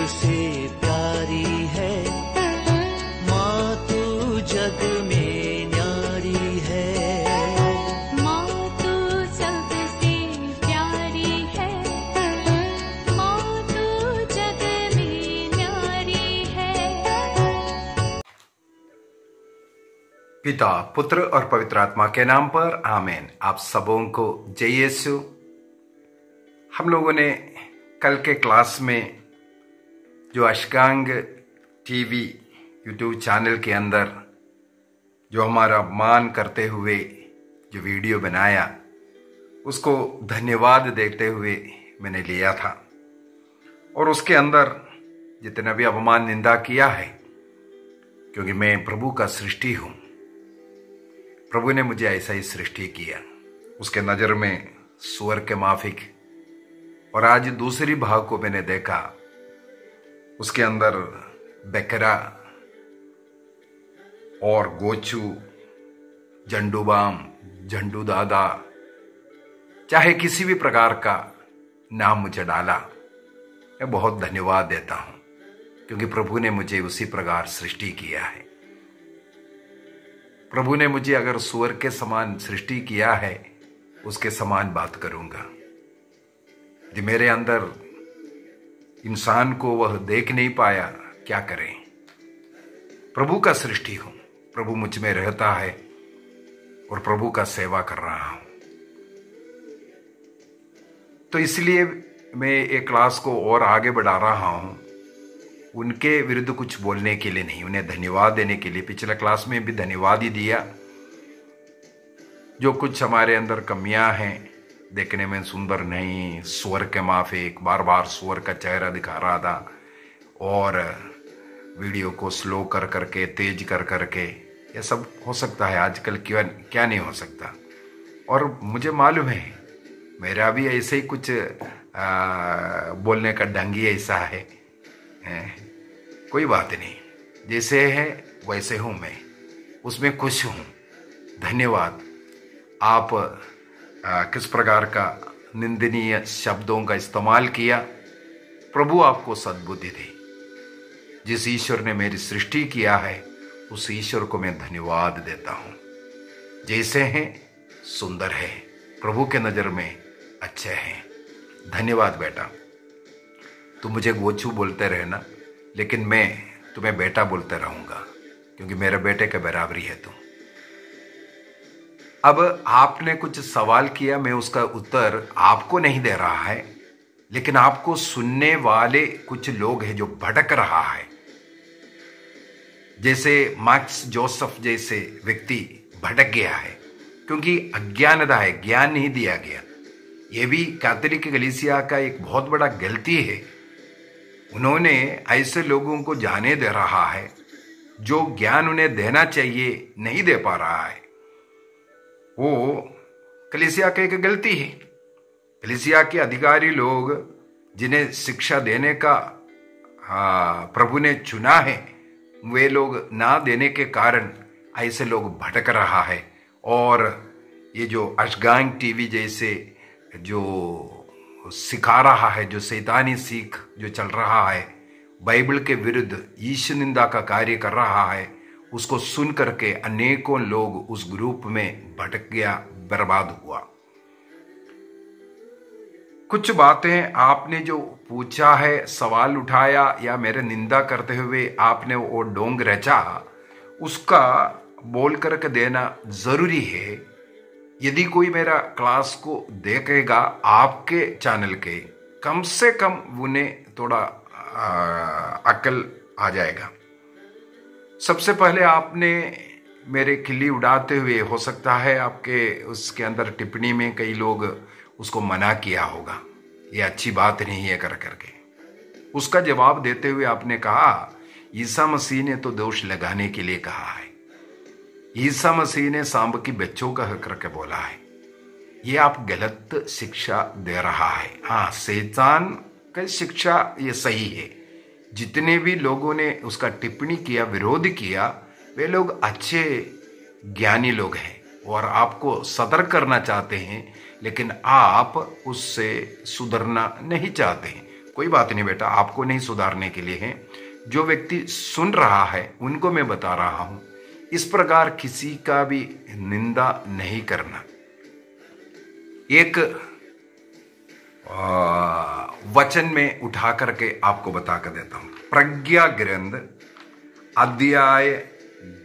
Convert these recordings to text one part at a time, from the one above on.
सबसे प्यारी है, माँ तू जग में न्यारी है। माँ तू सबसे प्यारी है, माँ तू जग में न्यारी है। पिता, पुत्र और पवित्र आत्मा के नाम पर आमीन। आप सबों को जय यीशु। हम लोगों ने कल के क्लास में जो अष्टांग टीवी यूट्यूब चैनल के अंदर जो हमारा मान करते हुए जो वीडियो बनाया, उसको धन्यवाद देते हुए मैंने लिया था। और उसके अंदर जितना भी अपमान निंदा किया है, क्योंकि मैं प्रभु का सृष्टि हूँ, प्रभु ने मुझे ऐसा ही सृष्टि किया। उसके नज़र में सुअर के माफिक। और आज दूसरी भाग को मैंने देखा, उसके अंदर बकरा और गोचू, झंडूबाम, झंडू दादा, चाहे किसी भी प्रकार का नाम मुझे डाला, मैं बहुत धन्यवाद देता हूं, क्योंकि प्रभु ने मुझे उसी प्रकार सृष्टि किया है। प्रभु ने मुझे अगर सुअर के समान सृष्टि किया है, उसके समान बात करूंगा। यदि मेरे अंदर इंसान को वह देख नहीं पाया, क्या करें? प्रभु का सृष्टि हूं, प्रभु मुझ में रहता है और प्रभु का सेवा कर रहा हूं। तो इसलिए मैं एक क्लास को और आगे बढ़ा रहा हूं, उनके विरुद्ध कुछ बोलने के लिए नहीं, उन्हें धन्यवाद देने के लिए। पिछले क्लास में भी धन्यवाद ही दिया। जो कुछ हमारे अंदर कमियां हैं, देखने में सुंदर नहीं, सुअर के माफिक, बार बार सुअर का चेहरा दिखा रहा था, और वीडियो को स्लो कर करके, तेज कर करके, ये सब हो सकता है आजकल, क्या नहीं हो सकता। और मुझे मालूम है मेरा भी ऐसे ही कुछ बोलने का ढंग ही ऐसा है। कोई बात नहीं, जैसे है वैसे हूं मैं, उसमें खुश हूं। धन्यवाद। आप किस प्रकार का निंदनीय शब्दों का इस्तेमाल किया, प्रभु आपको सद्बुद्धि दे। जिस ईश्वर ने मेरी सृष्टि किया है, उस ईश्वर को मैं धन्यवाद देता हूं। जैसे हैं सुंदर है, प्रभु के नजर में अच्छे हैं। धन्यवाद बेटा। तुम मुझे गोचू बोलते रहना, लेकिन मैं तुम्हें बेटा बोलते रहूंगा, क्योंकि मेरे बेटे के बराबरी है तुम। अब आपने कुछ सवाल किया, मैं उसका उत्तर आपको नहीं दे रहा है, लेकिन आपको सुनने वाले कुछ लोग हैं जो भटक रहा है। जैसे मार्क्स जोसेफ जैसे व्यक्ति भटक गया है, क्योंकि अज्ञानता है, ज्ञान नहीं दिया गया। यह भी कैथोलिक कलीसिया का एक बहुत बड़ा गलती है। उन्होंने ऐसे लोगों को जाने दे रहा है जो ज्ञान उन्हें देना चाहिए, नहीं दे पा रहा है। वो कलीसिया की एक गलती है। कलीसिया के अधिकारी लोग जिन्हें शिक्षा देने का प्रभु ने चुना है, वे लोग ना देने के कारण ऐसे लोग भटक रहा है। और ये जो अष्टांग टीवी जैसे जो सिखा रहा है, जो शैतानी सीख जो चल रहा है, बाइबल के विरुद्ध ईश निंदा का कार्य कर रहा है, उसको सुन करके अनेकों लोग उस ग्रुप में भटक गया, बर्बाद हुआ। कुछ बातें आपने जो पूछा है, सवाल उठाया, या मेरे निंदा करते हुए आपने वो डोंग रचा, उसका बोल करके देना जरूरी है। यदि कोई मेरा क्लास को देखेगा आपके चैनल के, कम से कम उन्हें थोड़ा अकल आ जाएगा। सबसे पहले आपने मेरे खिल्ली उड़ाते हुए, हो सकता है आपके उसके अंदर टिप्पणी में कई लोग उसको मना किया होगा, ये अच्छी बात नहीं है कर करके। उसका जवाब देते हुए आपने कहा ईसा मसीह ने तो दोष लगाने के लिए कहा है, ईसा मसीह ने सांब की बच्चों का करके बोला है। ये आप गलत शिक्षा दे रहा है। हाँ, शैतान का शिक्षा ये सही है। जितने भी लोगों ने उसका टिप्पणी किया, विरोध किया, वे लोग अच्छे ज्ञानी लोग हैं और आपको सतर्क करना चाहते हैं, लेकिन आप उससे सुधरना नहीं चाहते हैं। कोई बात नहीं बेटा, आपको नहीं सुधारने के लिए है, जो व्यक्ति सुन रहा है उनको मैं बता रहा हूं। इस प्रकार किसी का भी निंदा नहीं करना। एक वचन में उठा करके आपको बता कर देता हूं। प्रज्ञा ग्रंथ अध्याय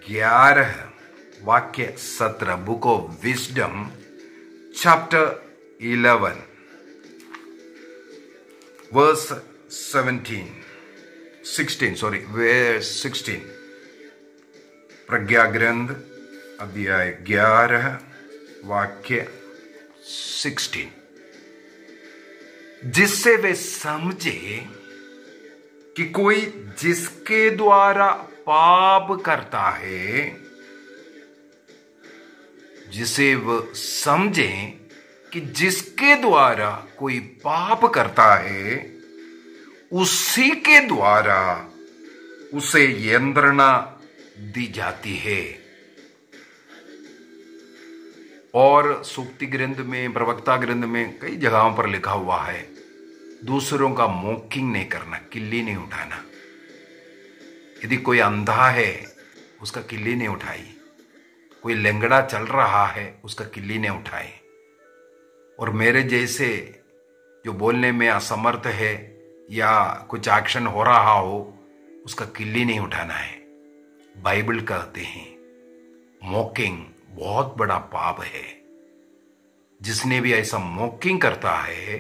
11 वाक्य 17, Book of Wisdom chapter 11 verse 16। प्रज्ञा ग्रंथ अध्याय 11 वाक्य 16, जिससे वे समझे कि कोई जिसके द्वारा पाप करता है, जिसे वह समझे कि जिसके द्वारा कोई पाप करता है उसी के द्वारा उसे यंत्रणा दी जाती है। और सूक्ति ग्रंथ में, प्रवक्ता ग्रंथ में कई जगहों पर लिखा हुआ है, दूसरों का मॉकिंग नहीं करना, किल्ली नहीं उठाना। यदि कोई अंधा है उसका किल्ली नहीं उठाई, कोई लंगड़ा चल रहा है उसका किल्ली नहीं उठाई, और मेरे जैसे जो बोलने में असमर्थ है या कुछ एक्शन हो रहा हो उसका किल्ली नहीं उठाना है। बाइबल कहते हैं मॉकिंग बहुत बड़ा पाप है। जिसने भी ऐसा मॉकिंग करता है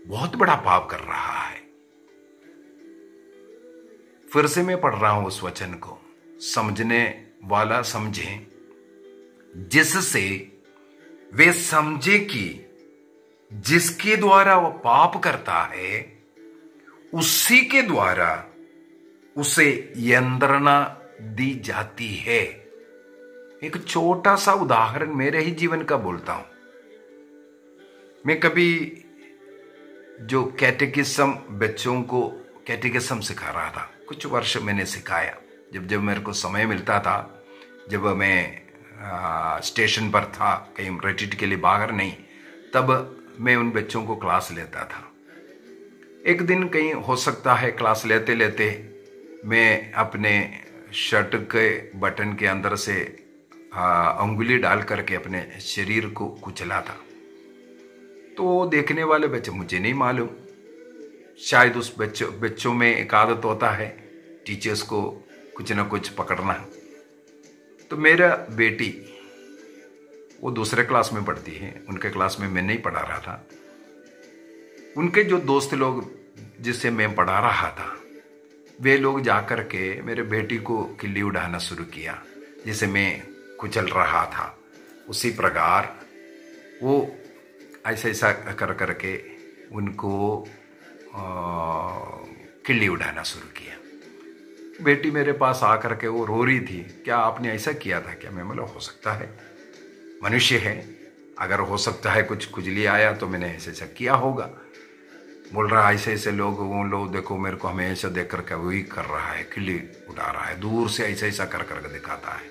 बहुत बड़ा पाप कर रहा है। फिर से मैं पढ़ रहा हूं उस वचन को, समझने वाला समझे, जिससे वे समझे कि जिसके द्वारा वह पाप करता है उसी के द्वारा उसे यंत्रणा दी जाती है। एक छोटा सा उदाहरण मेरे ही जीवन का बोलता हूं। मैं कभी जो कैटेकिज्म बच्चों को कैटेकिज्म सिखा रहा था, कुछ वर्ष मैंने सिखाया। जब मेरे को समय मिलता था, जब मैं स्टेशन पर था, कहीं रिट्रीट के लिए बाहर नहीं, तब मैं उन बच्चों को क्लास लेता था। एक दिन कहीं हो सकता है क्लास लेते लेते मैं अपने शर्ट के बटन के अंदर से अंगुली डाल करके अपने शरीर को कुचला था। तो देखने वाले बच्चे, मुझे नहीं मालूम, शायद उस बच्चों में एक आदत होता है टीचर्स को कुछ ना कुछ पकड़ना। तो मेरा बेटी, वो दूसरे क्लास में पढ़ती है, उनके क्लास में मैं नहीं पढ़ा रहा था। उनके जो दोस्त लोग जिससे मैं पढ़ा रहा था, वे लोग जाकर के मेरे बेटी को किल्ली उड़ाना शुरू किया। जिसे मैं कुचल रहा था उसी प्रकार वो ऐसा कर करके उनको किल्ली उड़ाना शुरू किया। बेटी मेरे पास आकर के वो रो रही थी, क्या आपने ऐसा किया था क्या? मैं बोला हो सकता है, मनुष्य है, अगर हो सकता है कुछ खुजली आया तो मैंने ऐसा किया होगा। बोल रहा ऐसे ऐसे लोग, वो लोग देखो मेरे को हमेशा देख करके वही कर रहा है, किल्ली उठा रहा है, दूर से ऐसा ऐसा कर करके दिखाता है।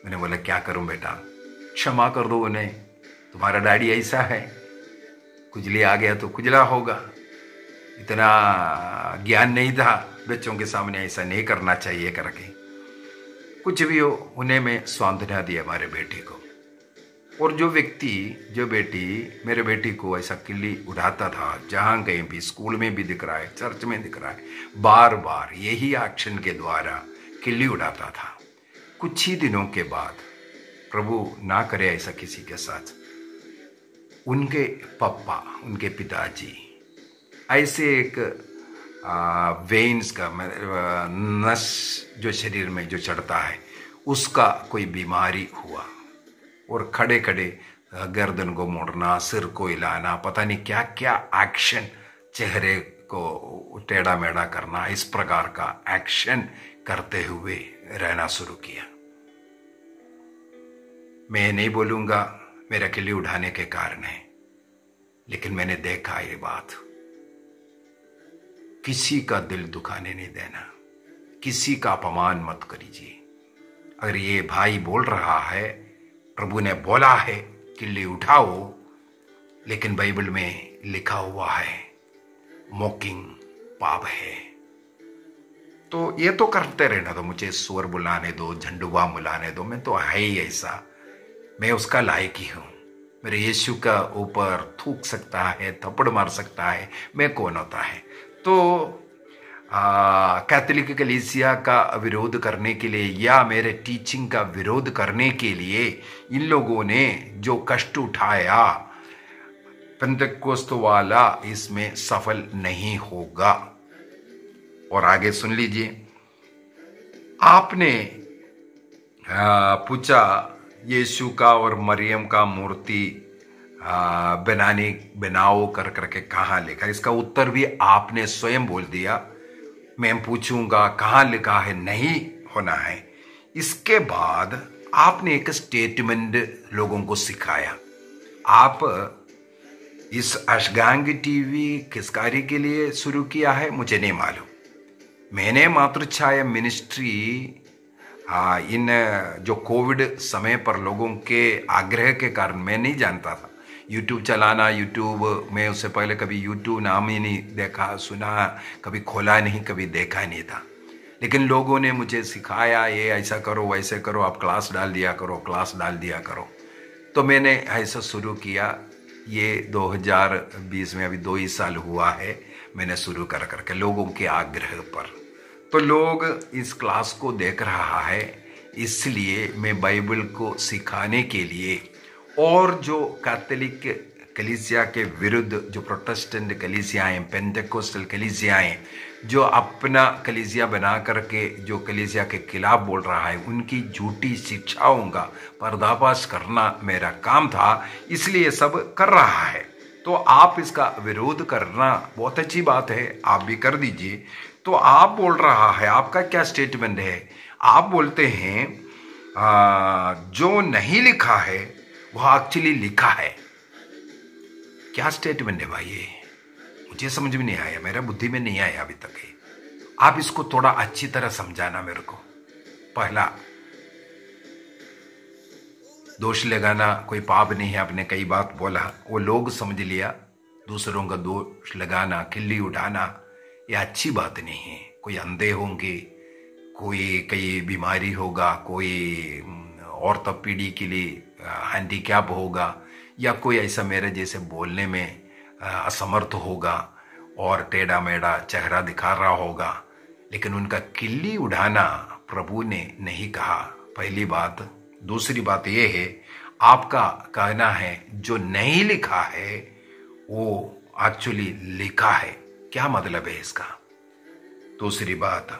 मैंने बोला क्या करूं बेटा, क्षमा कर दो उन्हें, तुम्हारा डैडी ऐसा है, खुजली आ गया तो खुजला होगा, इतना ज्ञान नहीं था बच्चों के सामने ऐसा नहीं करना चाहिए करके। कुछ भी हो, उन्हें मैं सांत्वना दिया हमारे बेटे को। और जो बेटी मेरे बेटी को ऐसा किल्ली उड़ाता था, जहां कहीं भी, स्कूल में भी दिख रहा है, चर्च में दिख रहा है, बार बार यही एक्शन के द्वारा किल्ली उड़ाता था। कुछ ही दिनों के बाद, प्रभु ना करे ऐसा किसी के साथ, उनके पापा, उनके पिताजी ऐसे एक वेन्स का नस जो शरीर में जो चढ़ता है उसका कोई बीमारी हुआ, और खड़े खड़े गर्दन को मोड़ना, सिर को हिलाना, पता नहीं क्या क्या एक्शन, चेहरे को टेढ़ा मेढ़ा करना, इस प्रकार का एक्शन करते हुए रहना शुरू किया। मैं नहीं बोलूंगा मेरा किल्ली उठाने के कारण है, लेकिन मैंने देखा ये बात। किसी का दिल दुखाने नहीं देना, किसी का अपमान मत करिए। अगर ये भाई बोल रहा है, प्रभु ने बोला है किल्ली उठाओ, लेकिन बाइबल में लिखा हुआ है मॉकिंग पाप है। तो ये तो करते रहना दो, मुझे सुअर बुलाने दो, झंडुआ बुलाने दो, मैं तो है ही ऐसा, मैं उसका लायक ही हूं। मेरे यीशु का ऊपर थूक सकता है, थप्पड़ मार सकता है, मैं कौन होता है। तो कैथोलिक कलीसिया का विरोध करने के लिए या मेरे टीचिंग का विरोध करने के लिए इन लोगों ने जो कष्ट उठाया, पेंटेकोस्त वाला इसमें सफल नहीं होगा। और आगे सुन लीजिए, आपने पूछा यीशु का और मरियम का मूर्ति बनाओ कर करके कहाँ लिखा। इसका उत्तर भी आपने स्वयं बोल दिया। मैं पूछूंगा कहाँ लिखा है, नहीं होना है। इसके बाद आपने एक स्टेटमेंट लोगों को सिखाया। आप इस अशगांग टीवी किस कार्य के लिए शुरू किया है मुझे नहीं मालूम। मैंने मातृछाया मिनिस्ट्री इन जो कोविड समय पर लोगों के आग्रह के कारण मैं नहीं जानता था यूट्यूब चलाना। यूट्यूब में उससे पहले कभी यूट्यूब नाम ही नहीं देखा, सुना, कभी खोला नहीं, कभी देखा नहीं था। लेकिन लोगों ने मुझे सिखाया, ये ऐसा करो, वैसे करो, आप क्लास डाल दिया करो, क्लास डाल दिया करो। तो मैंने ऐसा शुरू किया। ये 2020 में अभी 2 ही साल हुआ है मैंने शुरू कर करके लोगों के आग्रह पर। तो लोग इस क्लास को देख रहा है, इसलिए मैं बाइबल को सिखाने के लिए और जो कैथोलिक कलीसिया के विरुद्ध जो प्रोटेस्टेंट कलीसियाएं, पेंटेकोस्टल कलीसियाएं जो अपना कलीसिया बना करके जो कलीसिया के खिलाफ बोल रहा है, उनकी झूठी शिक्षाओं का पर्दाफाश करना मेरा काम था, इसलिए सब कर रहा है। तो आप इसका विरोध करना बहुत अच्छी बात है, आप भी कर दीजिए। तो आप बोल रहा है, आपका क्या स्टेटमेंट है? आप बोलते हैं जो नहीं लिखा है वह एक्चुअली लिखा है। क्या स्टेटमेंट है भाई ये? मुझे समझ में नहीं आया, मेरा बुद्धि में नहीं आया अभी तक है। आप इसको थोड़ा अच्छी तरह समझाना मेरे को। पहला, दोष लगाना कोई पाप नहीं है, आपने कई बात बोला, वो लोग समझ लिया। दूसरों का दोष लगाना, खिल्ली उठाना, ये अच्छी बात नहीं है। कोई अंधे होंगे, कोई कई बीमारी होगा, कोई ऑर्थोपेडी के लिए हैंडीकैप होगा, या कोई ऐसा मेरे जैसे बोलने में असमर्थ होगा और टेढ़ा मेढ़ा चेहरा दिखा रहा होगा, लेकिन उनका किल्ली उड़ाना प्रभु ने नहीं कहा, पहली बात। दूसरी बात यह है, आपका कहना है जो नहीं लिखा है वो एक्चुअली लिखा है। क्या मतलब है इसका? दूसरी बात,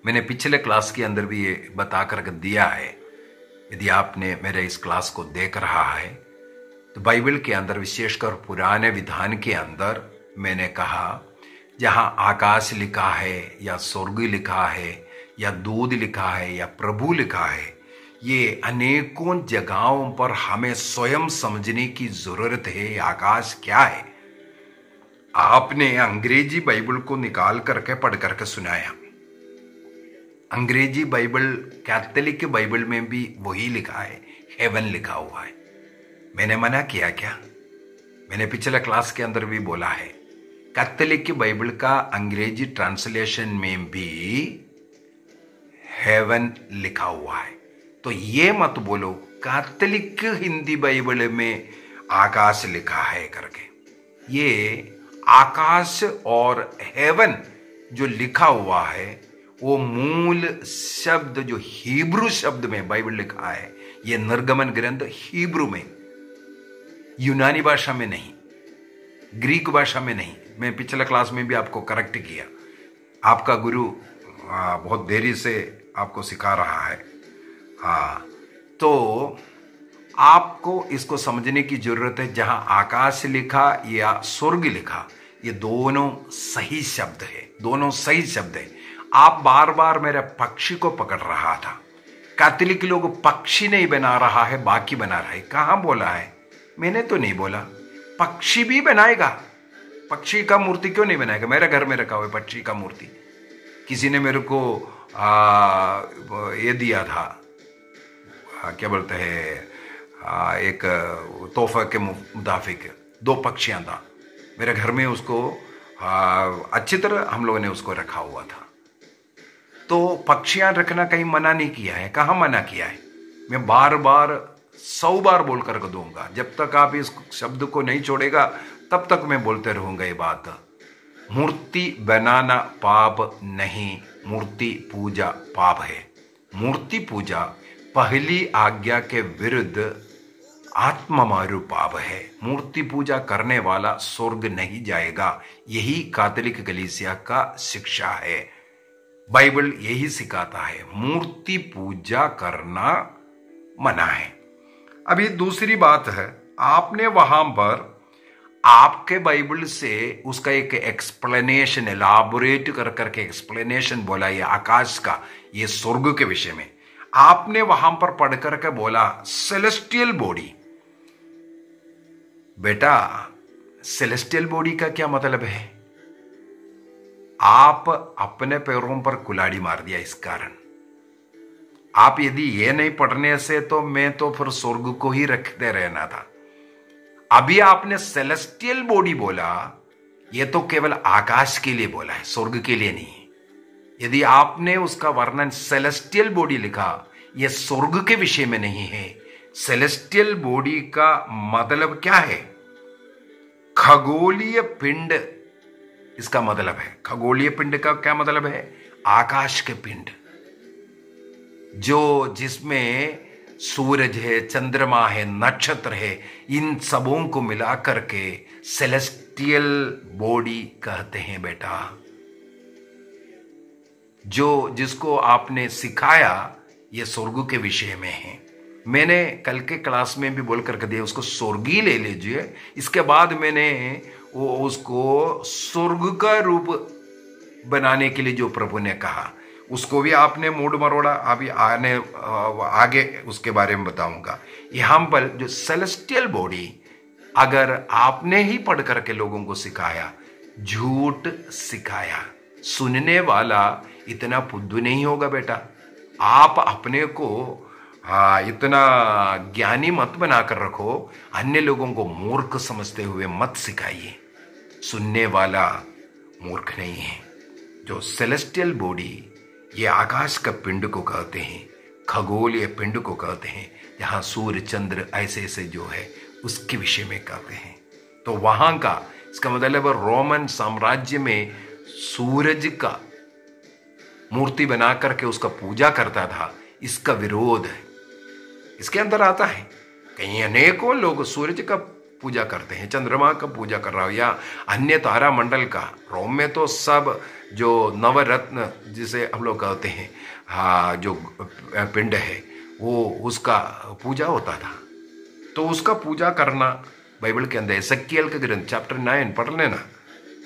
मैंने पिछले क्लास के अंदर भी ये बता कर दिया है। यदि आपने मेरे इस क्लास को देख रहा है तो बाइबल के अंदर, विशेषकर पुराने विधान के अंदर, मैंने कहा जहां आकाश लिखा है या स्वर्ग लिखा है या दूध लिखा है या प्रभु लिखा है, ये अनेकों जगहों पर हमें स्वयं समझने की जरूरत है आकाश क्या है। आपने अंग्रेजी बाइबल को निकाल करके पढ़ करके सुनाया। अंग्रेजी बाइबल, कैथोलिक बाइबल में भी वही लिखा है, हेवन लिखा हुआ है। मैंने मना किया क्या? मैंने पिछले क्लास के अंदर भी बोला है, कैथोलिक बाइबल का अंग्रेजी ट्रांसलेशन में भी हेवन लिखा हुआ है। तो ये मत बोलो कैथोलिक हिंदी बाइबल में आकाश लिखा है करके। ये आकाश और हेवन जो लिखा हुआ है वो मूल शब्द जो हिब्रू शब्द में बाइबल लिखा है, ये निर्गमन ग्रंथ हिब्रू में, यूनानी भाषा में नहीं, ग्रीक भाषा में नहीं। मैं पिछले क्लास में भी आपको करेक्ट किया। आपका गुरु बहुत देरी से आपको सिखा रहा है। तो आपको इसको समझने की जरूरत है। जहां आकाश लिखा या स्वर्ग लिखा, ये दोनों सही शब्द है, दोनों सही शब्द है। आप बार बार मेरे पक्षी को पकड़ रहा था। कैथोलिक लोग पक्षी नहीं बना रहा है, बाकी बना रहा है। कहां बोला है? मैंने तो नहीं बोला। पक्षी भी बनाएगा, पक्षी का मूर्ति क्यों नहीं बनाएगा? मेरे घर में रखा हुआ है पक्षी का मूर्ति। किसी ने मेरे को ये दिया था, क्या बोलते हैं, एक तोहफा के मुताबिक 2 पक्षियां था। मेरे घर में उसको अच्छी तरह हम लोगों ने उसको रखा हुआ था। तो पक्षियां रखना कहीं मना नहीं किया है, कहाँ मना किया है। मैं बार बार 100 बार बोल कर दूंगा, जब तक आप इस शब्द को नहीं छोड़ेगा तब तक मैं बोलते रहूंगा ये बात। मूर्ति बनाना पाप नहीं, मूर्ति पूजा पाप है। मूर्ति पूजा पहली आज्ञा के विरुद्ध आत्ममारू पाप है। मूर्ति पूजा करने वाला स्वर्ग नहीं जाएगा, यही कैथोलिक कलीसिया का शिक्षा है। बाइबल यही सिखाता है, मूर्ति पूजा करना मना है। अभी दूसरी बात है, आपने वहां पर आपके बाइबल से उसका एक एक्सप्लेनेशन एलाबोरेट कर करके एक्सप्लेनेशन बोला, ये आकाश का, ये स्वर्ग के विषय में आपने वहां पर पढ़ करके बोला सेलेस्टियल बॉडी। बेटा, सेलेस्टियल बॉडी का क्या मतलब है? आप अपने पैरों पर कुल्हाड़ी मार दिया इस कारण। आप यदि ये नहीं पढ़ने से तो मैं तो फिर स्वर्ग को ही रखते रहना था। अभी आपने सेलेस्टियल बॉडी बोला, ये तो केवल आकाश के लिए बोला है, स्वर्ग के लिए नहीं। यदि आपने उसका वर्णन सेलेस्टियल बॉडी लिखा, यह स्वर्ग के विषय में नहीं है। सेलेस्टियल बॉडी का मतलब क्या है? खगोलीय पिंड, इसका मतलब है। खगोलीय पिंड का क्या मतलब है? आकाश के पिंड, जो जिसमें सूरज है, चंद्रमा है, नक्षत्र है, इन सबों को मिला करके सेलेस्टियल बॉडी कहते हैं बेटा। जो जिसको आपने सिखाया ये स्वर्ग के विषय में है। मैंने कल के क्लास में भी बोल करके दिया, उसको स्वर्गी ले लीजिए। इसके बाद मैंने वो उसको स्वर्ग का रूप बनाने के लिए जो प्रभु ने कहा, उसको भी आपने मूड मरोड़ा। अभी आगे उसके बारे में बताऊंगा। यहां पर जो सेलेस्टियल बॉडी अगर आपने ही पढ़ करके लोगों को सिखाया, झूठ सिखाया, सुनने वाला इतना बुद्धू नहीं होगा बेटा। आप अपने को इतना ज्ञानी मत बनाकर रखो, अन्य लोगों को मूर्ख समझते हुए मत सिखाइए। सुनने वाला मूर्ख नहीं है। जो सेलेस्टियल बॉडी, ये आकाश का पिंड को कहते हैं, खगोलीय पिंड को कहते हैं, जहां सूर्य चंद्र ऐसे ऐसे जो है उसके विषय में कहते हैं। तो वहां का, इसका मतलब रोमन साम्राज्य में सूरज का मूर्ति बना करके उसका पूजा करता था, इसका विरोध है। इसके अंदर आता है कहीं अनेकों लोग सूरज का पूजा करते हैं, चंद्रमा का पूजा कर रहा हो या अन्य तारा मंडल का। रोम में तो सब जो नवरत्न जिसे हम लोग कहते हैं, जो पिंड है वो उसका पूजा होता था। तो उसका पूजा करना बाइबल के अंदर एसेकिएल के ग्रंथ चैप्टर 9 पढ़ लेना,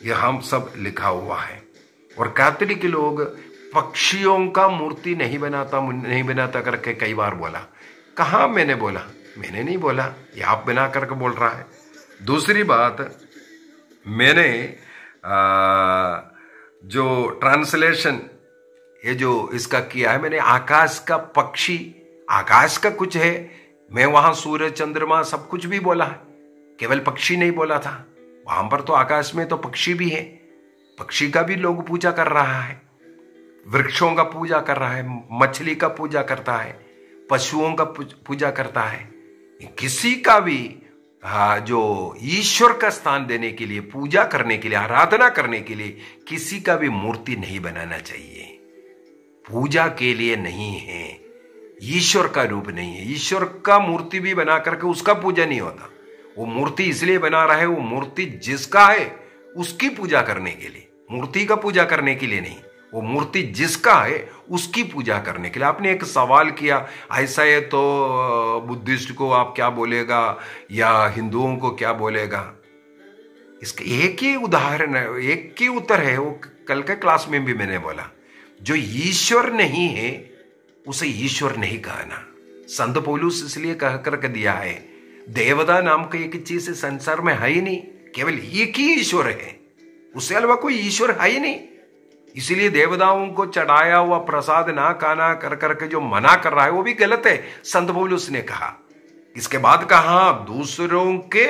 यह हम सब लिखा हुआ है। और कैथोलिक लोग पक्षियों का मूर्ति नहीं बनाता करके कई बार बोला। कहाँ मैंने बोला? मैंने नहीं बोला, ये आप बना करके बोल रहा है। दूसरी बात, मैंने जो ट्रांसलेशन ये जो इसका किया है, मैंने आकाश का पक्षी, आकाश का कुछ है, मैं वहां सूरज चंद्रमा सब कुछ भी बोला है, केवल पक्षी नहीं बोला था। वहां पर तो आकाश में तो पक्षी भी है, पक्षी का भी लोग पूजा कर रहा है, वृक्षों का पूजा कर रहा है, मछली का पूजा करता है, पशुओं का पूजा करता है। किसी का भी जो ईश्वर का स्थान देने के लिए, पूजा करने के लिए, आराधना करने के लिए किसी का भी मूर्ति नहीं बनाना चाहिए। पूजा के लिए नहीं है, ईश्वर का रूप नहीं है। ईश्वर का मूर्ति भी बना करके उसका पूजा नहीं होता। वो मूर्ति इसलिए बना रहा है, वो मूर्ति जिसका है उसकी पूजा करने के लिए, मूर्ति का पूजा करने के लिए नहीं। वो मूर्ति जिसका है उसकी पूजा करने के लिए। आपने एक सवाल किया, ऐसा है तो बुद्धिस्ट को आप क्या बोलेगा या हिंदुओं को क्या बोलेगा? इसका एक ही उदाहरण है, एक ही उत्तर है। वो कल के क्लास में भी मैंने बोला, जो ईश्वर नहीं है उसे ईश्वर नहीं कहना। संत पौलुस इसलिए कह करके दिया है, देवता नाम का एक चीज संसार में है ही नहीं, केवल एक ही ईश्वर है, उससे अलावा कोई ईश्वर है ही नहीं। इसलिए देवताओं को चढ़ाया हुआ प्रसाद ना खाना कर करके जो मना कर रहा है वो भी गलत है, संत पौलुस ने कहा। इसके बाद कहा दूसरों के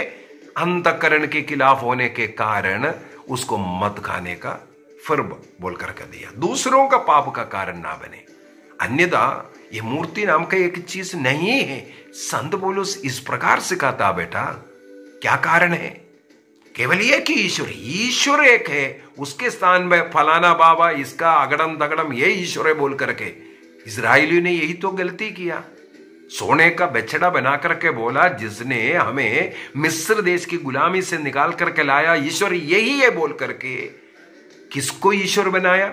अंतःकरण के खिलाफ होने के कारण उसको मत खाने का फिर बोल करके दिया, दूसरों का पाप का कारण ना बने। अन्यथा ये मूर्ति नाम का एक चीज नहीं है। संत पौलुस इस प्रकार सिखाता, बेटा क्या कारण है? केवल एक ही ईश्वर एक है, उसके स्थान में फलाना बाबा, इसका अगड़म दगड़म ये ईश्वर है बोल करके इजराइलियों ने यही तो गलती किया। सोने का बछड़ा बना करके बोला, जिसने हमें मिस्र देश की गुलामी से निकाल करके लाया, ईश्वर यही है बोल करके किसको ईश्वर बनाया?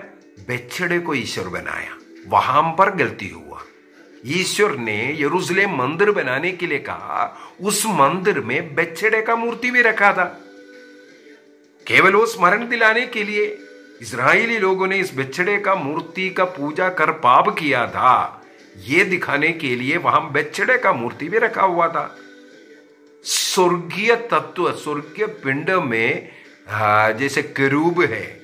बछड़े को ईश्वर बनाया। वहां पर गलती हुआ। ईश्वर ने यरूशलेम मंदिर बनाने के लिए कहा, उस मंदिर में बछड़े का मूर्ति भी रखा था। केवल वो स्मरण दिलाने के लिए इजरायली लोगों ने इस बछड़े का मूर्ति का पूजा कर पाप किया था, ये दिखाने के लिए वहां बछड़े का मूर्ति भी रखा हुआ था। स्वर्गीय तत्व, स्वर्गीय पिंड में जैसे केरूब है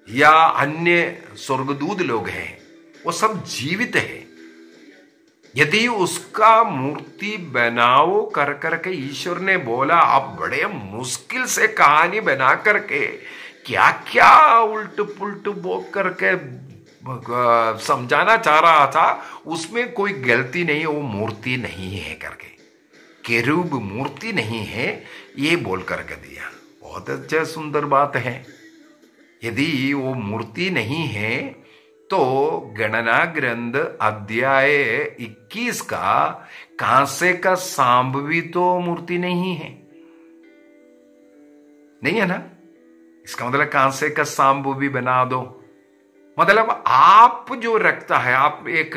या अन्य स्वर्गदूत लोग हैं, वो सब जीवित है। यदि उसका मूर्ति बनाओ कर करके ईश्वर ने बोला, आप बड़े मुश्किल से कहानी बना करके क्या क्या उल्ट पुल्ट बोल करके समझाना चाह रहा था, उसमें कोई गलती नहीं, वो मूर्ति नहीं है करके, केरूब मूर्ति नहीं है ये बोल करके दिया। बहुत अच्छा सुंदर बात है। यदि वो मूर्ति नहीं है तो गणना ग्रंथ अध्याय 21 का कांसे का सांब भी तो मूर्ति नहीं है, नहीं है ना? इसका मतलब कांसे का सांब भी बना दो। मतलब आप जो रखता है, आप एक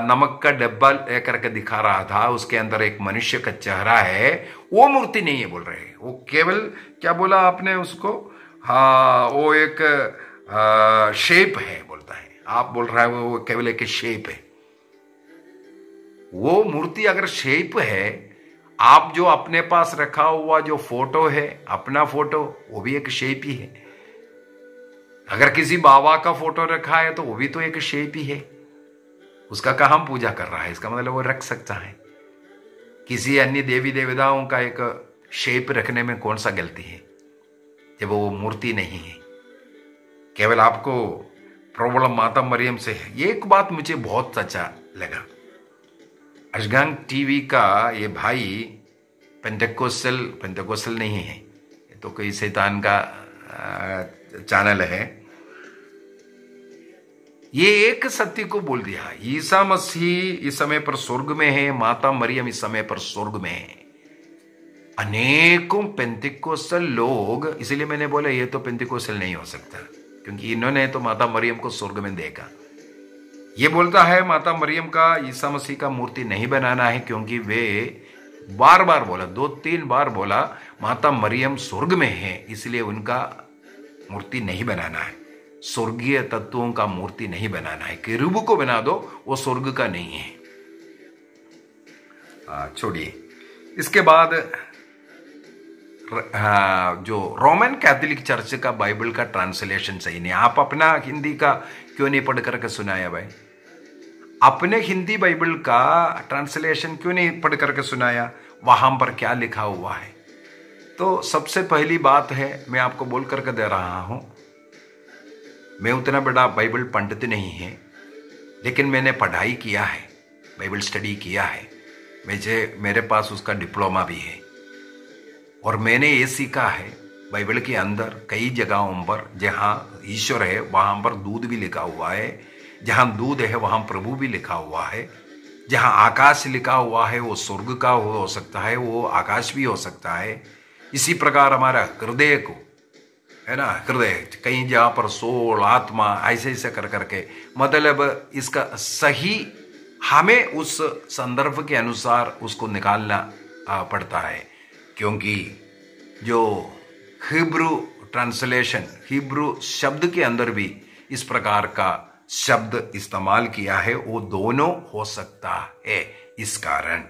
नमक का डब्बा लेकर के दिखा रहा था, उसके अंदर एक मनुष्य का चेहरा है, वो मूर्ति नहीं है बोल रहे हैं। वो केवल क्या बोला आपने उसको? हाँ, वो एक शेप है बोलता है। आप बोल रहा है वो केवल एक शेप है। वो मूर्ति अगर शेप है, आप जो अपने पास रखा हुआ जो फोटो है, अपना फोटो, वो भी एक शेप ही है। अगर किसी बाबा का फोटो रखा है तो वो भी तो एक शेप ही है। उसका कहाँ पूजा कर रहा है? इसका मतलब वो रख सकता है। किसी अन्य देवी देवताओं का एक शेप रखने में कौन सा गलती है जब वो मूर्ति नहीं है? केवल आपको प्रॉब्लम माता मरियम से है। ये एक बात मुझे बहुत अच्छा लगा। अशगांग टीवी का ये भाई पेंटेकोस्टल नहीं है, ये तो कोई शैतान का चैनल है। ये एक सत्य को बोल दिया, ईसा मसीह इस समय पर स्वर्ग में है, माता मरियम इस समय पर स्वर्ग में है। अनेकों पेंटेकोस्टल लोग, इसलिए मैंने बोला ये तो पेंटेकोस्टल नहीं हो सकता, क्योंकि इन्होंने तो माता मरियम को स्वर्ग में देखा। ये बोलता है माता मरियम का, ईसा मसीह का मूर्ति नहीं बनाना है, क्योंकि वे बार बार बोला, 2-3 बार बोला माता मरियम स्वर्ग में है, इसलिए उनका मूर्ति नहीं बनाना है। स्वर्गीय तत्वों का मूर्ति नहीं बनाना है। केरूब को बना दो, वो स्वर्ग का नहीं है। छोड़िए। इसके बाद जो रोमन कैथोलिक चर्च का बाइबल का ट्रांसलेशन सही नहीं। आप अपना हिंदी का क्यों नहीं पढ़ करके सुनाया भाई? अपने हिंदी बाइबल का ट्रांसलेशन क्यों नहीं पढ़ करके सुनाया? वहां पर क्या लिखा हुआ है? तो सबसे पहली बात है, मैं आपको बोल करके दे रहा हूं, मैं उतना बड़ा बाइबल पंडित नहीं है, लेकिन मैंने पढ़ाई किया है, बाइबल स्टडी किया है, मेरे पास उसका डिप्लोमा भी है। और मैंने ये सीखा है, बाइबल के अंदर कई जगहों पर जहाँ ईश्वर है वहाँ पर दूध भी लिखा हुआ है, जहाँ दूध है वहाँ प्रभु भी लिखा हुआ है, जहाँ आकाश लिखा हुआ है वो स्वर्ग का हो सकता है, वो आकाश भी हो सकता है। इसी प्रकार हमारा हृदय को है ना, हृदय कहीं जहाँ पर सोल आत्मा ऐसे ऐसे कर करके, मतलब इसका सही हमें उस संदर्भ के अनुसार उसको निकालना पड़ता है, क्योंकि जो हिब्रू ट्रांसलेशन, हिब्रू शब्द के अंदर भी इस प्रकार का शब्द इस्तेमाल किया है, वो दोनों हो सकता है। इस कारण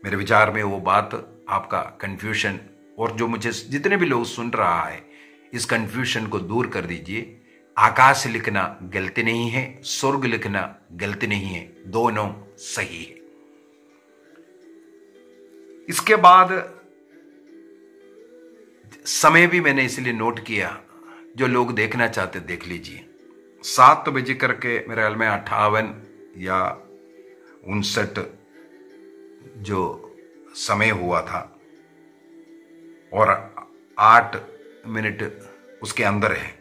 मेरे विचार में वो बात आपका कंफ्यूजन, और जो मुझे जितने भी लोग सुन रहा है, इस कंफ्यूजन को दूर कर दीजिए। आकाश लिखना गलती नहीं है, स्वर्ग लिखना गलती नहीं है, दोनों सही है। इसके बाद समय भी मैंने इसलिए नोट किया, जो लोग देखना चाहते देख लीजिए। 7 बजे करके मेरे ख्याल में 58 या 59 जो समय हुआ था, और 8 मिनट उसके अंदर है,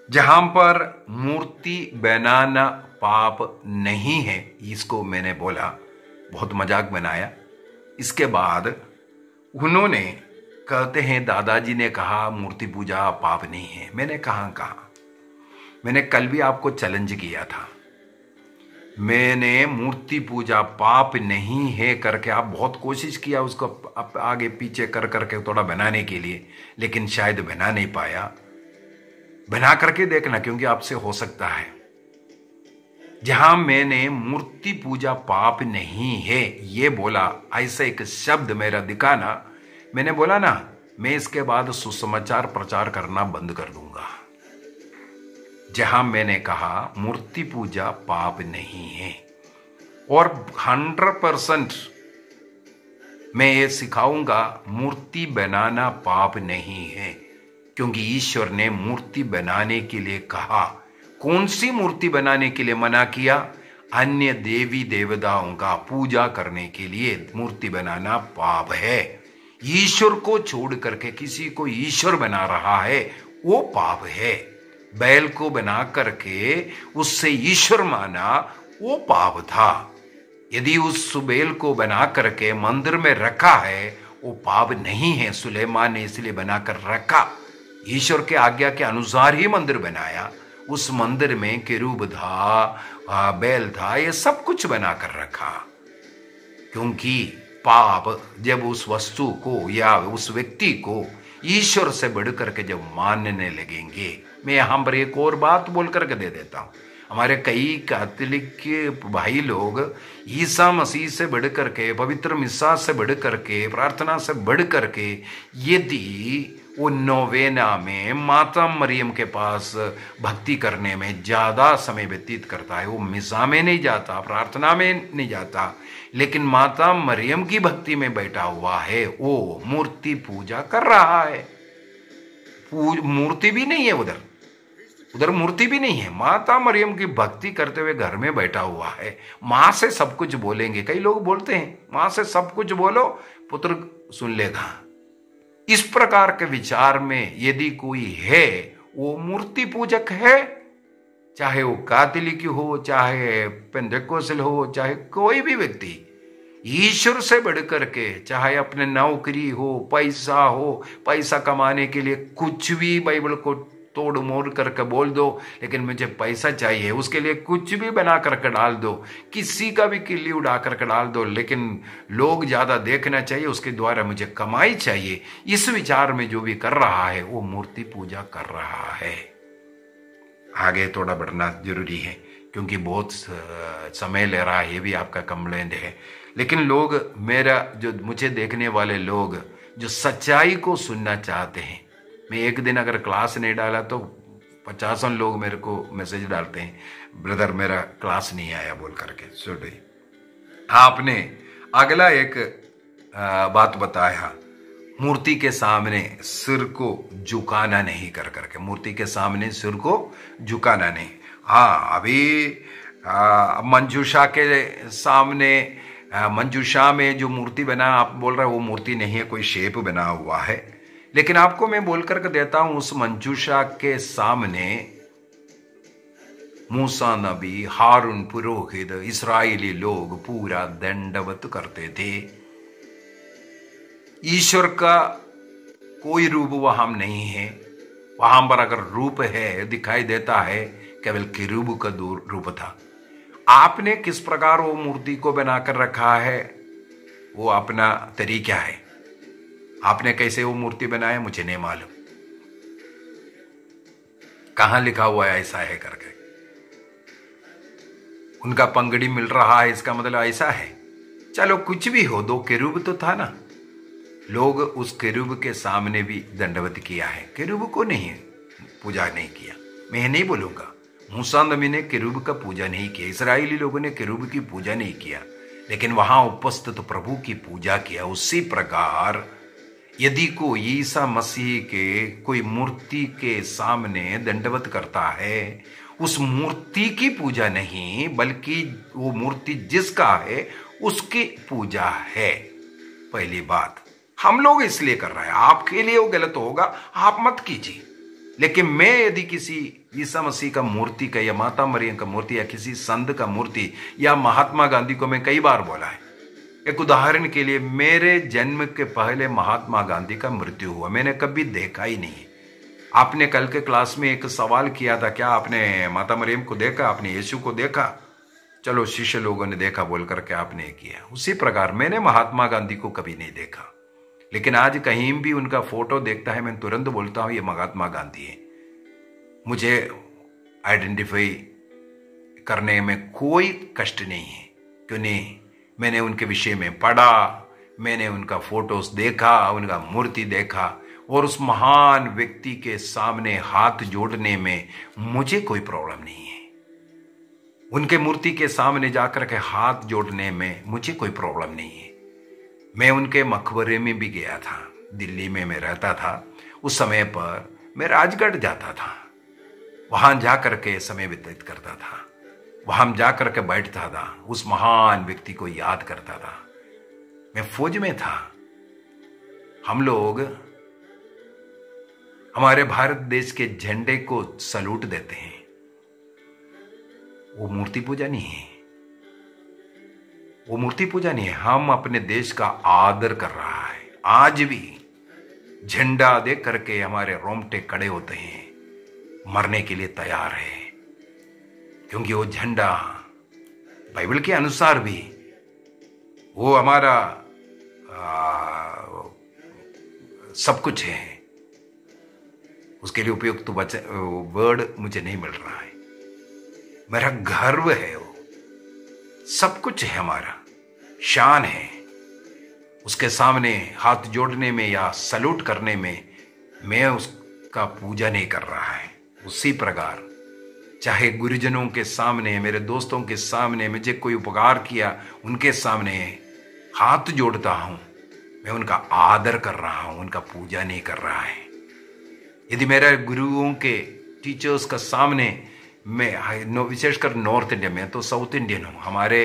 जहां पर मूर्ति बनाना पाप नहीं है, इसको मैंने बोला, बहुत मजाक बनाया। इसके बाद उन्होंने कहते हैं दादाजी ने कहा मूर्ति पूजा पाप नहीं है। मैंने कहा मैंने कल भी आपको चैलेंज किया था, मैंने मूर्ति पूजा पाप नहीं है करके, आप बहुत कोशिश किया उसको आगे पीछे कर करके थोड़ा बनाने के लिए, लेकिन शायद बना नहीं पाया। बना करके देखना, क्योंकि आपसे हो सकता है। जहां मैंने मूर्ति पूजा पाप नहीं है ये बोला, ऐसा एक शब्द मेरा दिखाना, मैंने बोला ना, मैं इसके बाद सुसमाचार प्रचार करना बंद कर दूंगा। जहां मैंने कहा मूर्ति पूजा पाप नहीं है, और 100% मैं ये सिखाऊंगा मूर्ति बनाना पाप नहीं है, क्योंकि ईश्वर ने मूर्ति बनाने के लिए कहा। कौन सी मूर्ति बनाने के लिए मना किया? अन्य देवी देवताओं का पूजा करने के लिए मूर्ति बनाना पाप है। ईश्वर को छोड़ करके किसी को ईश्वर बना रहा है, वो पाप है। बैल को बना करके उससे ईश्वर माना, वो पाप था। यदि उस बैल को बना करके मंदिर में रखा है, वो पाप नहीं है। सुलेमान ने इसलिए बनाकर रखा, ईश्वर के आज्ञा के अनुसार ही मंदिर बनाया। उस मंदिर में केरूब था, बैल था, ये सब कुछ बनाकर रखा, क्योंकि पाप जब उस वस्तु को या उस व्यक्ति को ईश्वर से बढ़ करके जब मानने लगेंगे। मैं यहां पर एक और बात बोल करके दे देता हूं, हमारे कई कैथोलिक के भाई लोग ईसा मसीह से बढ़ करके, पवित्र मिसा से बढ़ करके, प्रार्थना से बढ़ करके, यदि वो नोवेना में माता मरियम के पास भक्ति करने में ज्यादा समय व्यतीत करता है, वो मिसा में नहीं जाता, प्रार्थना में नहीं जाता, लेकिन माता मरियम की भक्ति में बैठा हुआ है, वो मूर्ति पूजा कर रहा है। मूर्ति भी नहीं है उधर मूर्ति भी नहीं है, माता मरियम की भक्ति करते हुए घर में बैठा हुआ है। मां से सब कुछ बोलेंगे, कई लोग बोलते हैं मां से सब कुछ बोलो पुत्र सुन लेगा। इस प्रकार के विचार में यदि कोई है, वो मूर्ति पूजक है, चाहे वो कैथोलिक हो, चाहे पेंटेकोस्टल हो, चाहे कोई भी व्यक्ति। ईश्वर से बढ़ करके, चाहे अपने नौकरी हो, पैसा हो, पैसा कमाने के लिए कुछ भी बाइबल को तोड़ मोड़ करके बोल दो, लेकिन मुझे पैसा चाहिए, उसके लिए कुछ भी बना करके डाल दो, किसी का भी किल्ली उड़ा करके डाल दो, लेकिन लोग ज्यादा देखना चाहिए, उसके द्वारा मुझे कमाई चाहिए। इस विचार में जो भी कर रहा है, वो मूर्ति पूजा कर रहा है। आगे थोड़ा बढ़ना जरूरी है, क्योंकि बहुत समय ले रहा है, ये भी आपका कंप्लेंट है। लेकिन लोग, मेरा जो मुझे देखने वाले लोग जो सच्चाई को सुनना चाहते हैं, मैं एक दिन अगर क्लास नहीं डाला तो 50 लोग मेरे को मैसेज डालते हैं, ब्रदर मेरा क्लास नहीं आया बोल करके। छोड़िए, आपने अगला एक बात बताया, मूर्ति के सामने सिर को झुकाना नहीं कर करके, मूर्ति के सामने सिर को झुकाना नहीं। हाँ, अभी मंजूषा के सामने, मंजूषा में जो मूर्ति बना आप बोल रहे हो, वो मूर्ति नहीं है, कोई शेप बना हुआ है। लेकिन आपको मैं बोल करके देता हूं, उस मंजूषा के सामने मूसा नबी, हारून पुरोहित, इस्राएली लोग पूरा दंडवत करते थे। ईश्वर का कोई रूप वहां नहीं है। वहां पर अगर रूप है, दिखाई देता है, केवल केरूब का रूप था। आपने किस प्रकार वो मूर्ति को बनाकर रखा है, वो अपना तरीका है। आपने कैसे वो मूर्ति बनाया मुझे नहीं मालूम, कहां लिखा हुआ है ऐसा है करके। उनका पंगड़ी मिल रहा है, इसका मतलब ऐसा है। चलो कुछ भी हो, 2 केरूब तो था ना, लोग उस केरूब के सामने भी दंडवत किया है, केरूब को नहीं पूजा नहीं किया। मैं नहीं बोलूंगा मूसा नबी ने केरूब का पूजा नहीं किया, इस्राएली लोगों ने केरूब की पूजा नहीं किया, लेकिन वहां उपस्थित प्रभु की पूजा किया। उसी प्रकार यदि कोई ईसा मसीह के कोई मूर्ति के सामने दंडवत करता है, उस मूर्ति की पूजा नहीं बल्कि वो मूर्ति जिसका है उसकी पूजा है। पहली बात हम लोग इसलिए कर रहे हैं, आपके लिए वो गलत होगा, आप मत कीजिए। लेकिन मैं यदि किसी ईसा मसीह का मूर्ति का या माता मरियम का मूर्ति या किसी संत का मूर्ति या महात्मा गांधी को मैं कई बार बोला है, एक उदाहरण के लिए मेरे जन्म के पहले महात्मा गांधी का मृत्यु हुआ, मैंने कभी देखा ही नहीं। आपने कल के क्लास में एक सवाल किया था, क्या आपने माता मरियम को देखा, आपने यीशु को देखा? चलो शिष्य लोगों ने देखा बोल करके आपने किया। उसी प्रकार मैंने महात्मा गांधी को कभी नहीं देखा, लेकिन आज कहीं भी उनका फोटो देखता है मैं तुरंत बोलता हूं ये महात्मा गांधी है। मुझे आइडेंटिफाई करने में कोई कष्ट नहीं है, क्यों नहीं? मैंने उनके विषय में पढ़ा, मैंने उनका फोटोज देखा, उनका मूर्ति देखा, और उस महान व्यक्ति के सामने हाथ जोड़ने में मुझे कोई प्रॉब्लम नहीं है। उनके मूर्ति के सामने जाकर के हाथ जोड़ने में मुझे कोई प्रॉब्लम नहीं है। मैं उनके मकबरे में भी गया था, दिल्ली में मैं रहता था उस समय पर, मैं राजगढ़ जाता था, वहां जाकर के समय व्यतीत करता था, वहां जाकर के बैठता था, उस महान व्यक्ति को याद करता था। मैं फौज में था, हम लोग हमारे भारत देश के झंडे को सलूट देते हैं। वो मूर्ति पूजा नहीं है, वो मूर्ति पूजा नहीं है, हम अपने देश का आदर कर रहा है। आज भी झंडा देख करके हमारे रोंगटे खड़े होते हैं, मरने के लिए तैयार है, क्योंकि वो झंडा बाइबल के अनुसार भी वो हमारा सब कुछ है। उसके लिए उपयुक्त तो वर्ड मुझे नहीं मिल रहा है। मेरा गर्व है, वो सब कुछ है, हमारा शान है। उसके सामने हाथ जोड़ने में या सलूट करने में मैं उसका पूजा नहीं कर रहा है। उसी प्रकार चाहे गुरुजनों के सामने, मेरे दोस्तों के सामने मुझे कोई उपकार किया, उनके सामने हाथ जोड़ता हूं, मैं उनका आदर कर रहा हूं, उनका पूजा नहीं कर रहा है। यदि मेरे गुरुओं के टीचर्स का सामने मैं, विशेषकर नॉर्थ इंडिया में, तो साउथ इंडियन हूँ, हमारे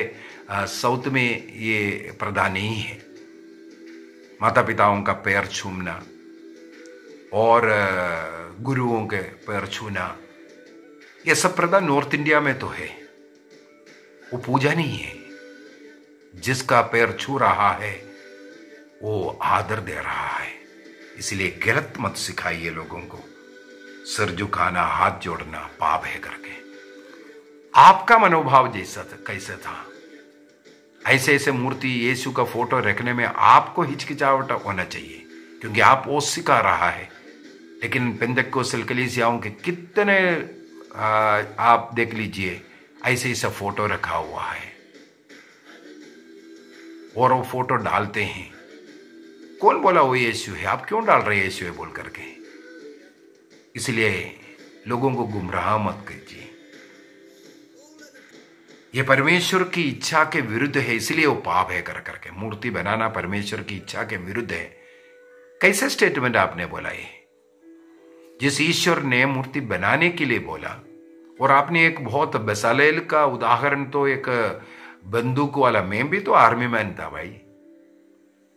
साउथ में ये प्रथा नहीं है। माता पिताओं का पैर छूना और गुरुओं के पैर छूना, ये सब प्रथा नॉर्थ इंडिया में तो है, वो पूजा नहीं है। जिसका पैर छू रहा है वो आदर दे रहा है। इसलिए गलत मत सिखाइए लोगों को, सिर झुकाना, हाथ जोड़ना पाप है करके। आपका मनोभाव जैसा था, कैसे था, ऐसे ऐसे मूर्ति यीशु का फोटो रखने में आपको हिचकिचाहट होना चाहिए, क्योंकि आप वो सिखा रहा है। लेकिन पेंटेकोस्टल कलीसियाओं के कितने आप देख लीजिए ऐसे ऐसा फोटो रखा हुआ है और वो फोटो डालते हैं। कौन बोला वो यीशु है? आप क्यों डाल रहे हैं यीशु है बोल करके? इसलिए लोगों को गुमराह मत कीजिए। ये परमेश्वर की इच्छा के विरुद्ध है, इसलिए वो पाप है कर करके। मूर्ति बनाना परमेश्वर की इच्छा के विरुद्ध है। कैसे स्टेटमेंट आपने बोला ये? जिस ईश्वर ने मूर्ति बनाने के लिए बोला, और आपने एक बहुत बेसालेल का उदाहरण, तो एक बंदूक वाला, मैं भी तो आर्मी मैन था भाई,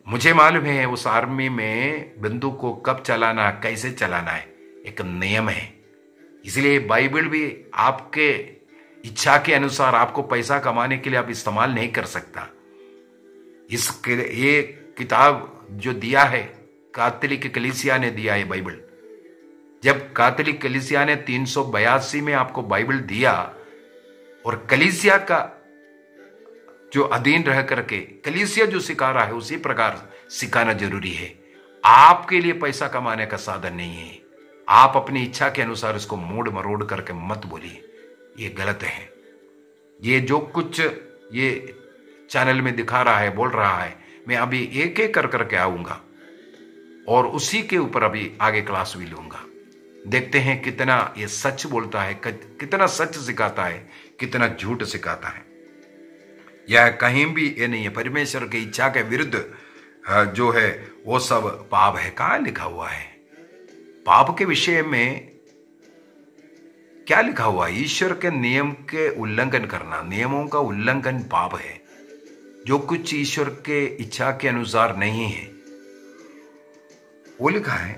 मुझे मालूम है उस आर्मी में बंदूक को कब चलाना, कैसे चलाना है, एक नियम है। इसलिए बाइबल भी आपके इच्छा के अनुसार आपको पैसा कमाने के लिए आप इस्तेमाल नहीं कर सकता। ये किताब जो दिया है कैथोलिक कलीसिया ने दिया है बाइबल। जब कैथोलिक कलीसिया ने 382 में आपको बाइबल दिया, और कलीसिया का जो अधीन रह करके कलीसिया जो सिखा रहा है उसी प्रकार सिखाना जरूरी है। आपके लिए पैसा कमाने का साधन नहीं है। आप अपनी इच्छा के अनुसार इसको मोड़ मरोड़ करके मत बोलिए, ये गलत है। ये जो कुछ ये चैनल में दिखा रहा है, बोल रहा है, मैं अभी एक एक कर करके आऊंगा और उसी के ऊपर अभी आगे क्लास भी लूंगा। देखते हैं कितना ये सच बोलता है, कितना सच सिखाता है, कितना झूठ सिखाता है। यह कहीं भी ये नहीं है, परमेश्वर की इच्छा के विरुद्ध जो है वो सब पाप है। कहां लिखा हुआ है? पाप के विषय में क्या लिखा हुआ है? ईश्वर के नियम के उल्लंघन करना, नियमों का उल्लंघन पाप है। जो कुछ ईश्वर के इच्छा के अनुसार नहीं है वो लिखा है,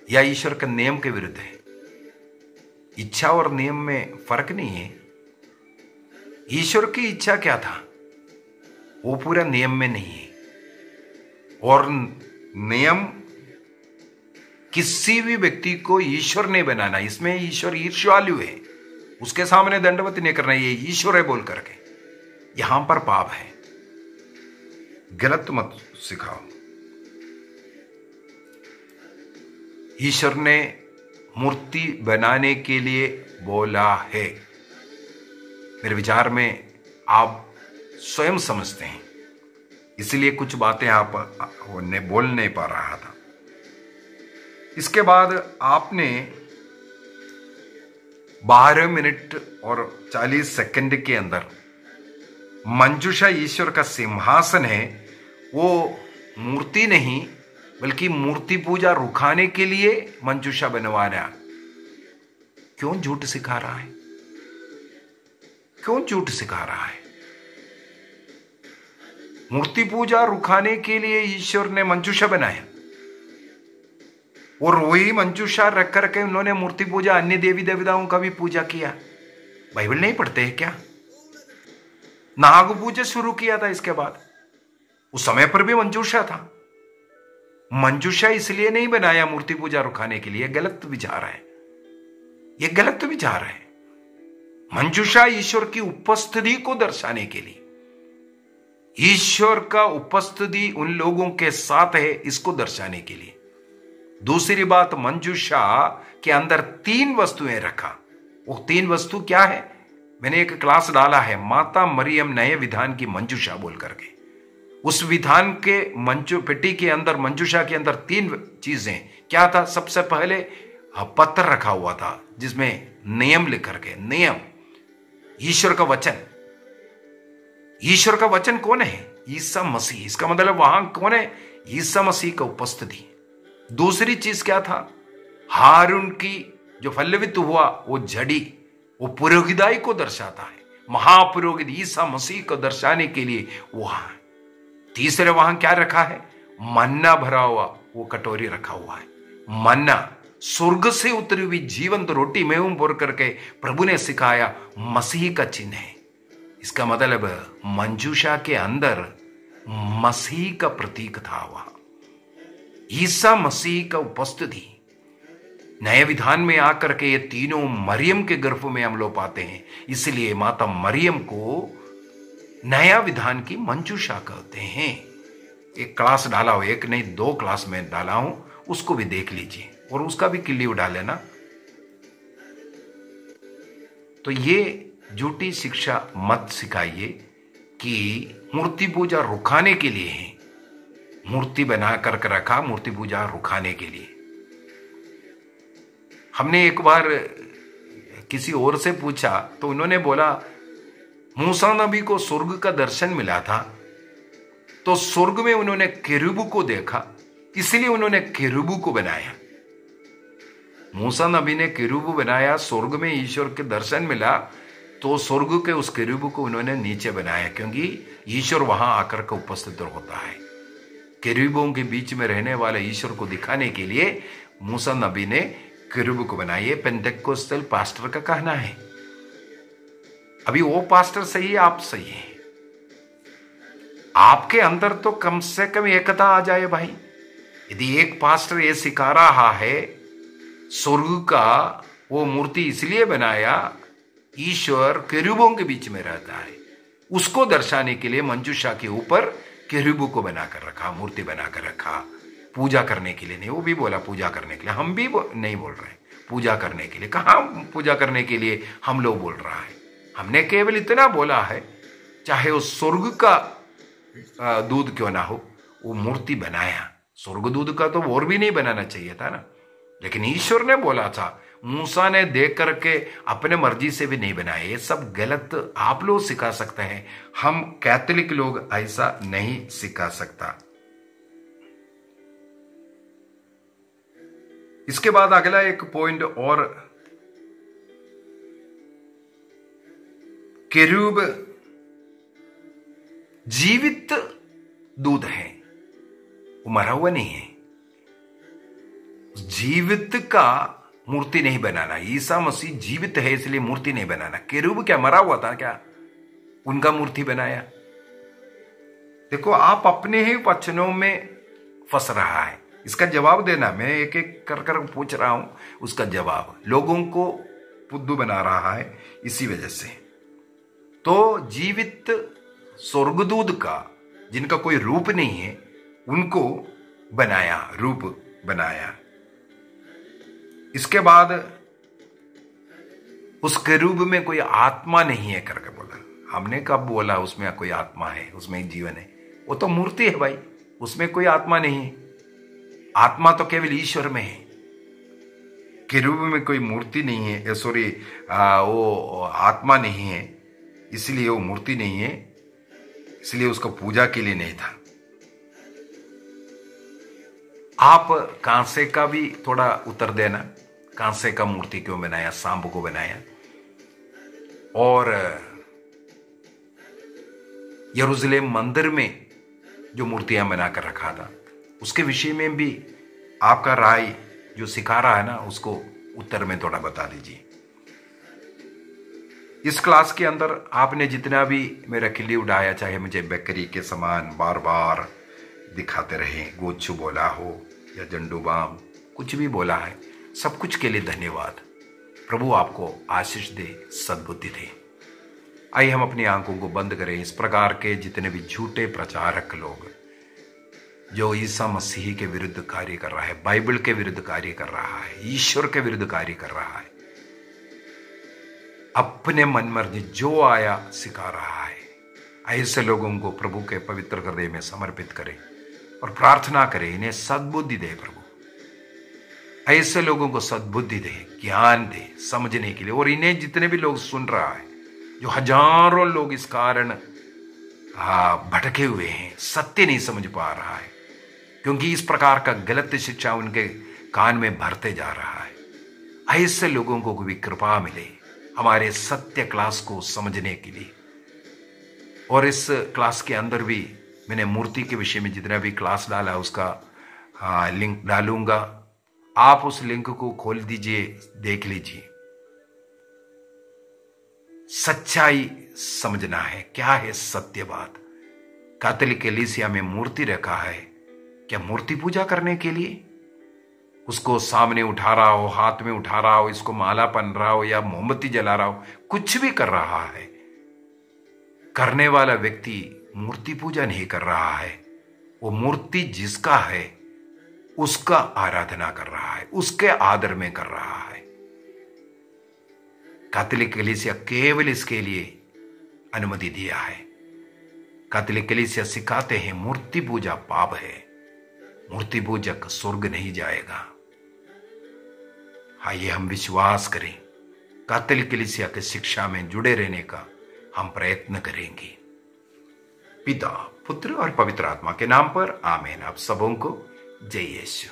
या ईश्वर के नियम के विरुद्ध है। इच्छा और नियम में फर्क नहीं है। ईश्वर की इच्छा क्या था वो पूरा नियम में नहीं है, और नियम किसी भी व्यक्ति को ईश्वर नहीं बनाना। इसमें ईश्वर ईर्ष्यालु है, उसके सामने दंडवत नहीं करना, ये ईश्वर है बोल करके। यहां पर पाप है। गलत मत सिखाओ। ईश्वर ने मूर्ति बनाने के लिए बोला है। मेरे विचार में आप स्वयं समझते हैं, इसलिए कुछ बातें आप बोल नहीं पा रहा था। इसके बाद आपने 12 मिनट और 40 सेकंड के अंदर मंजूषा ईश्वर का सिंहासन है, वो मूर्ति नहीं बल्कि मूर्ति पूजा रुकाने के लिए मंजूषा बनवाना। क्यों झूठ सिखा रहा है? क्यों झूठ सिखा रहा है? मूर्ति पूजा रुकाने के लिए ईश्वर ने मंजूषा बनाया, और वही मंजूषा रख करके उन्होंने मूर्ति पूजा, अन्य देवी देवताओं का भी पूजा किया। बाइबल नहीं पढ़ते हैं क्या? नाग पूजा शुरू किया था इसके बाद। उस समय पर भी मंजूषा था। मंजूषा इसलिए नहीं बनाया मूर्ति पूजा रुकाने के लिए। गलत विचार है, यह गलत विचार है। मंजूषा ईश्वर की उपस्थिति को दर्शाने के लिए, ईश्वर का उपस्थिति उन लोगों के साथ है इसको दर्शाने के लिए। दूसरी बात, मंजूषा के अंदर 3 वस्तुएं रखा। वो 3 वस्तु क्या है? मैंने एक क्लास डाला है, माता मरियम नए विधान की मंजूषा बोल करके। उस विधान के मंजू पेटी के अंदर, मंजूषा के अंदर 3 चीजें क्या था? सबसे पहले पत्र रखा हुआ था जिसमें नियम लिख करके, नियम, ईश्वर का वचन। ईश्वर का वचन कौन है? ईसा मसीह। इसका मतलब वहां कौन है? ईसा मसीह का उपस्थिति। दूसरी चीज क्या था? हारून की जो फलवित हुआ वो झड़ी, वो पुरोहिताई को दर्शाता है। महापुरोहित ईसा मसीह को दर्शाने के लिए वहां। तीसरे वहां क्या रखा है? मन्ना भरा हुआ वो कटोरी रखा हुआ है। मन्ना स्वर्ग से उतरी हुई जीवंत रोटी में बोल करके प्रभु ने सिखाया, मसीह का चिन्ह है। इसका मतलब मंजूषा के अंदर मसीह का प्रतीक था। वहां ईसा मसीह का उपस्थिति। नए विधान में आकर के ये तीनों मरियम के गर्भ में हम लोग पाते हैं, इसलिए माता मरियम को नया विधान की मंजूषा कहते हैं। एक क्लास डाला हो, एक नहीं 2 क्लास में डाला हूं, उसको भी देख लीजिए और उसका भी क्लिप डाल लेना। तो ये झूठी शिक्षा मत सिखाइए कि मूर्ति पूजा रुकाने के लिए है। मूर्ति बना करके रखा, मूर्ति पूजा रुकाने के लिए। हमने एक बार किसी और से पूछा तो उन्होंने बोला, मूसा नबी को स्वर्ग का दर्शन मिला था, तो स्वर्ग में उन्होंने केरूबु को देखा, इसलिए उन्होंने केरूबु को बनाया। मूसा नबी ने केरूबु बनाया, स्वर्ग में ईश्वर के दर्शन मिला, तो स्वर्ग के उस केरूबु को उन्होंने नीचे बनाया, क्योंकि ईश्वर वहां आकर के उपस्थित होता है। केरूबों के बीच में रहने वाले ईश्वर को दिखाने के लिए मूसा नबी ने केरूब को बनाइए। पेंटेकोस्टल पास्टर का कहना है। अभी वो पास्टर सही है, आप सही है। आपके अंदर तो कम से कम एकता आ जाए भाई। यदि एक पास्टर ये सिखा रहा है स्वर्ग का वो मूर्ति इसलिए बनाया, ईश्वर केरूबों के बीच में रहता है, उसको दर्शाने के लिए मंजूषा के ऊपर केरूबों को बनाकर रखा, मूर्ति बनाकर रखा। पूजा करने के लिए नहीं, वो भी बोला पूजा करने के लिए। हम भी नहीं बोल रहे पूजा करने के लिए। कहां पूजा करने के लिए हम लोग बोल रहा है? हमने केवल इतना बोला है, चाहे वो स्वर्ग का दूध क्यों ना हो, वो मूर्ति बनाया। स्वर्ग दूध का तो और भी नहीं बनाना चाहिए था ना, लेकिन ईश्वर ने बोला था मूसा ने देख करके अपने मर्जी से भी नहीं बनाए। ये सब गलत आप लोग सिखा सकते हैं, हम कैथोलिक लोग ऐसा नहीं सिखा सकता। इसके बाद अगला एक पॉइंट और, केरूब जीवित दूध है, वो मरा हुआ नहीं है। जीवित का मूर्ति नहीं बनाना। ईसा मसीह जीवित है इसलिए मूर्ति नहीं बनाना। केरूब क्या मरा हुआ था क्या, उनका मूर्ति बनाया? देखो आप अपने ही वचनों में फंस रहा है। इसका जवाब देना, मैं एक एक कर कर पूछ रहा हूं, उसका जवाब लोगों को बुद्धू बना रहा है इसी वजह से। तो जीवित स्वर्गदूत का, जिनका कोई रूप नहीं है, उनको बनाया, रूप बनाया। इसके बाद उस केरूब में कोई आत्मा नहीं है करके बोला। हमने कब बोला उसमें कोई आत्मा है, उसमें एक जीवन है? वो तो मूर्ति है भाई, उसमें कोई आत्मा नहीं है। आत्मा तो केवल ईश्वर में है। केरूब में कोई मूर्ति नहीं है, सॉरी वो आत्मा नहीं है, इसलिए वो मूर्ति नहीं है, इसलिए उसको पूजा के लिए नहीं था। आप कांसे का भी थोड़ा उत्तर देना, कांसे का मूर्ति क्यों बनाया, सांप को बनाया? और यरूशलेम मंदिर में जो मूर्तियां बनाकर रखा था, उसके विषय में भी आपका राय जो सिखा रहा है ना, उसको उत्तर में थोड़ा बता दीजिए। इस क्लास के अंदर आपने जितना भी मेरा खिल्ली उड़ाया, चाहे मुझे बेकरी के समान बार बार दिखाते रहे, गोचू बोला हो या जंडू बाम, कुछ भी बोला है, सब कुछ के लिए धन्यवाद। प्रभु आपको आशीष दे, सद्बुद्धि दे। आइए हम अपनी आंखों को बंद करें। इस प्रकार के जितने भी झूठे प्रचारक लोग जो ईसा मसीह के विरुद्ध कार्य कर रहा है, बाइबल के विरुद्ध कार्य कर रहा है, ईश्वर के विरुद्ध कार्य कर रहा है, अपने मन मर्जी जो आया सिखा रहा है, ऐसे लोगों को प्रभु के पवित्र हृदय में समर्पित करें और प्रार्थना करें, इन्हें सद्बुद्धि दे प्रभु। ऐसे लोगों को सद्बुद्धि दे, ज्ञान दे समझने के लिए। और इन्हें जितने भी लोग सुन रहा है, जो हजारों लोग इस कारण भटके हुए हैं, सत्य नहीं समझ पा रहा है, क्योंकि इस प्रकार का गलत शिक्षा उनके कान में भरते जा रहा है। ऐसे लोगों को भी कृपा मिले हमारे सत्य क्लास को समझने के लिए। और इस क्लास के अंदर भी मैंने मूर्ति के विषय में जितना भी क्लास डाला उसका लिंक डालूंगा, आप उस लिंक को खोल दीजिए, देख लीजिए। सच्चाई समझना है, क्या है सत्य बात। कैथोलिक कलीसिया में मूर्ति रखा है, क्या मूर्ति पूजा करने के लिए? उसको सामने उठा रहा हो, हाथ में उठा रहा हो, इसको माला पहन रहा हो या मोमबत्ती जला रहा हो, कुछ भी कर रहा है, करने वाला व्यक्ति मूर्ति पूजा नहीं कर रहा है। वो मूर्ति जिसका है उसका आराधना कर रहा है, उसके आदर में कर रहा है। कैथोलिक कलीसिया केवल इसके लिए अनुमति दिया है। कैथोलिक कलीसिया सिखाते हैं मूर्ति पूजा पाप है, मूर्ति पूजक स्वर्ग नहीं जाएगा। आइए हम विश्वास करें, कैथोलिक कलीसिया की शिक्षा में जुड़े रहने का हम प्रयत्न करेंगे। पिता, पुत्र और पवित्र आत्मा के नाम पर आमीन। आप सबों को जय यीशु।